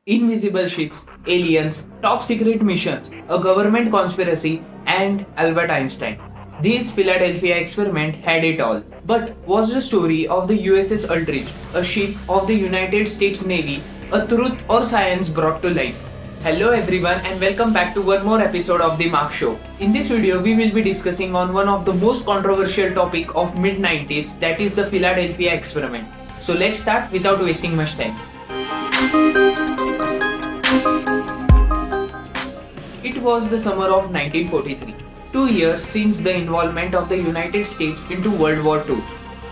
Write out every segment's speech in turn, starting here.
invisible ships, aliens, top secret missions, a government conspiracy, and Albert Einstein. This Philadelphia experiment had it all. But was the story of the USS Aldrich, a ship of the United States Navy, a truth or science brought to life? Hello everyone and welcome back to one more episode of The Mark Show. In this video, we will be discussing on one of the most controversial topic of mid-90s, that is the Philadelphia experiment. So let's start without wasting much time. It was the summer of 1943, 2 years since the involvement of the United States into World War II.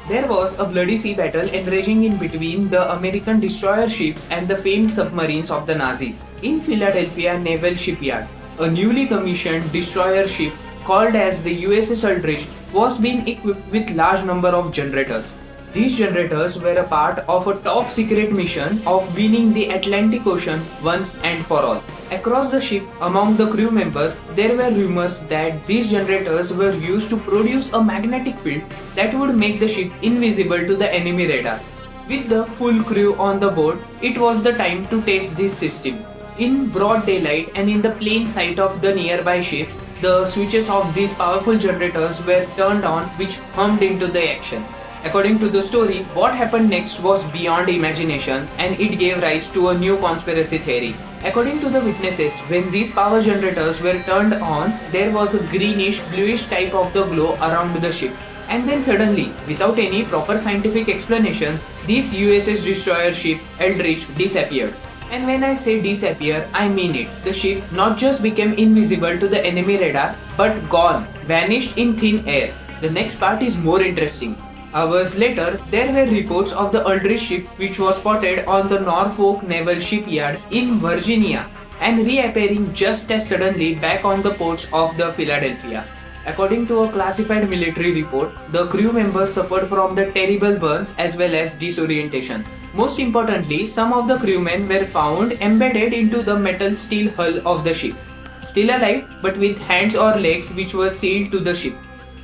There was a bloody sea battle enraging in between the American destroyer ships and the famed submarines of the Nazis. In Philadelphia Naval Shipyard, a newly commissioned destroyer ship called as the USS Aldrich was being equipped with large number of generators. These generators were a part of a top secret mission of winning the Atlantic Ocean once and for all. Across the ship, among the crew members, there were rumors that these generators were used to produce a magnetic field that would make the ship invisible to the enemy radar. With the full crew on the board, it was the time to test this system. In broad daylight and in the plain sight of the nearby ships, the switches of these powerful generators were turned on, which hummed into the action. According to the story, what happened next was beyond imagination and it gave rise to a new conspiracy theory. According to the witnesses, when these power generators were turned on, there was a greenish bluish type of the glow around the ship. And then suddenly, without any proper scientific explanation, this USS destroyer ship Aldrich disappeared. And when I say disappear, I mean it. The ship not just became invisible to the enemy radar, but gone, vanished in thin air. The next part is more interesting. Hours later, there were reports of the Aldrich ship which was spotted on the Norfolk Naval Shipyard in Virginia and reappearing just as suddenly back on the ports of the Philadelphia. According to a classified military report, the crew members suffered from the terrible burns as well as disorientation. Most importantly, some of the crewmen were found embedded into the metal steel hull of the ship, still alive but with hands or legs which were sealed to the ship.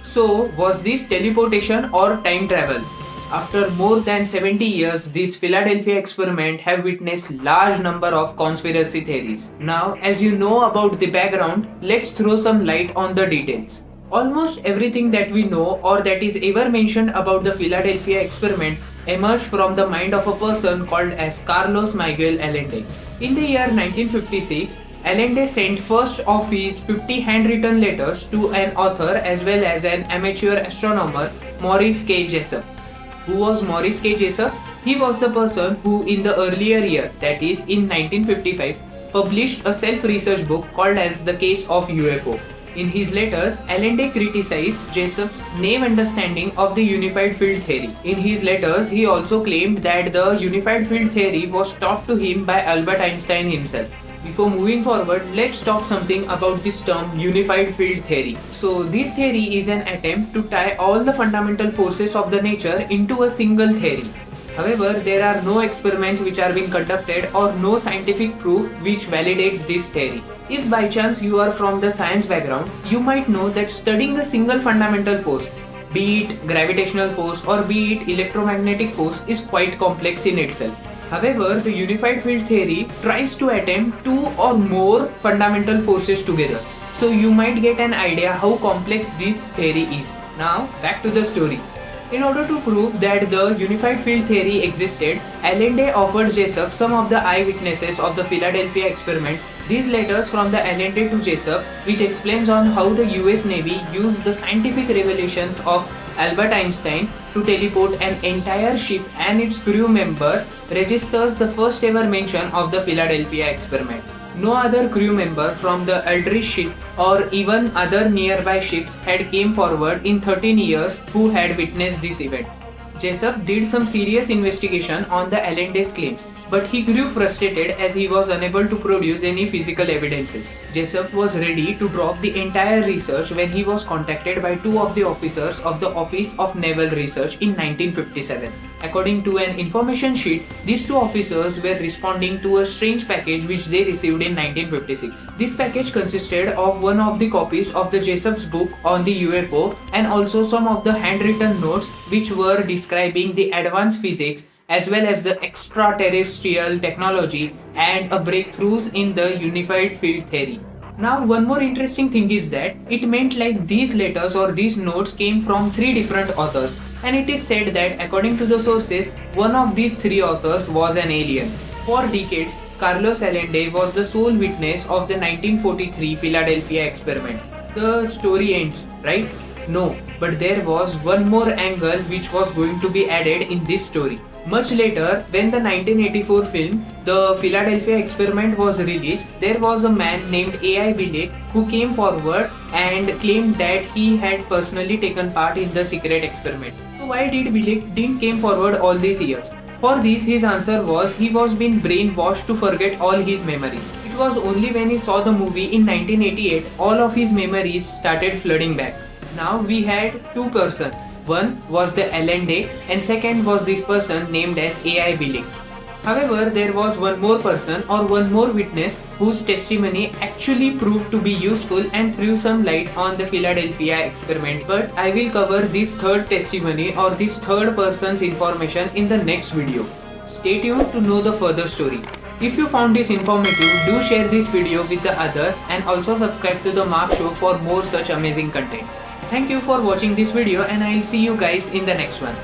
So, was this teleportation or time travel? After more than 70 years, this Philadelphia experiment have witnessed large number of conspiracy theories. Now, as you know about the background, let's throw some light on the details. Almost everything that we know or that is ever mentioned about the Philadelphia experiment emerged from the mind of a person called as Carlos Miguel Allende. In the year 1956, Allende sent first of his 50 handwritten letters to an author as well as an amateur astronomer, Maurice K. Jessup. Who was Maurice K. Jessup? He was the person who in the earlier year, that is in 1955, published a self-research book called as The Case of UFO. In his letters, Allende criticized Jessup's naive understanding of the unified field theory. In his letters, he also claimed that the unified field theory was taught to him by Albert Einstein himself. Before moving forward, let's talk something about this term unified field theory. So this theory is an attempt to tie all the fundamental forces of the nature into a single theory. However, there are no experiments which are being conducted or no scientific proof which validates this theory. If by chance you are from the science background, you might know that studying a single fundamental force, be it gravitational force or be it electromagnetic force, is quite complex in itself. However, the unified field theory tries to attempt two or more fundamental forces together. So you might get an idea how complex this theory is. Now, back to the story. In order to prove that the unified field theory existed, Allende offered Jessup some of the eyewitnesses of the Philadelphia experiment. These letters from the Allende to Jessup, which explains on how the US Navy used the scientific revelations of Albert Einstein to teleport an entire ship and its crew members, registers the first ever mention of the Philadelphia experiment. No other crew member from the Aldrich ship or even other nearby ships had came forward in 13 years who had witnessed this event. Jessup did some serious investigation on the Allende's claims, but he grew frustrated as he was unable to produce any physical evidences. Jessup was ready to drop the entire research when he was contacted by two of the officers of the Office of Naval Research in 1957. According to an information sheet, these two officers were responding to a strange package which they received in 1956. This package consisted of one of the copies of the Jessup's book on the UFO and also some of the handwritten notes which were describing the advanced physics as well as the extraterrestrial technology and a breakthroughs in the unified field theory. Now, one more interesting thing is that it meant like these letters or these notes came from three different authors, and it is said that according to the sources, one of these three authors was an alien. For decades, Carlos Allende was the sole witness of the 1943 Philadelphia experiment. The story ends, right? No, but there was one more angle which was going to be added in this story. Much later, when the 1984 film The Philadelphia Experiment was released, there was a man named A.I. Bilek who came forward and claimed that he had personally taken part in the secret experiment. So why did Bilek didn't came forward all these years? For this, his answer was he was being brainwashed to forget all his memories. It was only when he saw the movie in 1988 all of his memories started flooding back. Now we had two persons. One was the Allende and second was this person named as A.I. Bilek. However, there was one more person or one more witness whose testimony actually proved to be useful and threw some light on the Philadelphia experiment. But I will cover this third testimony or this third person's information in the next video. Stay tuned to know the further story. If you found this informative, do share this video with the others and also subscribe to the Mark Show for more such amazing content. Thank you for watching this video and I'll see you guys in the next one.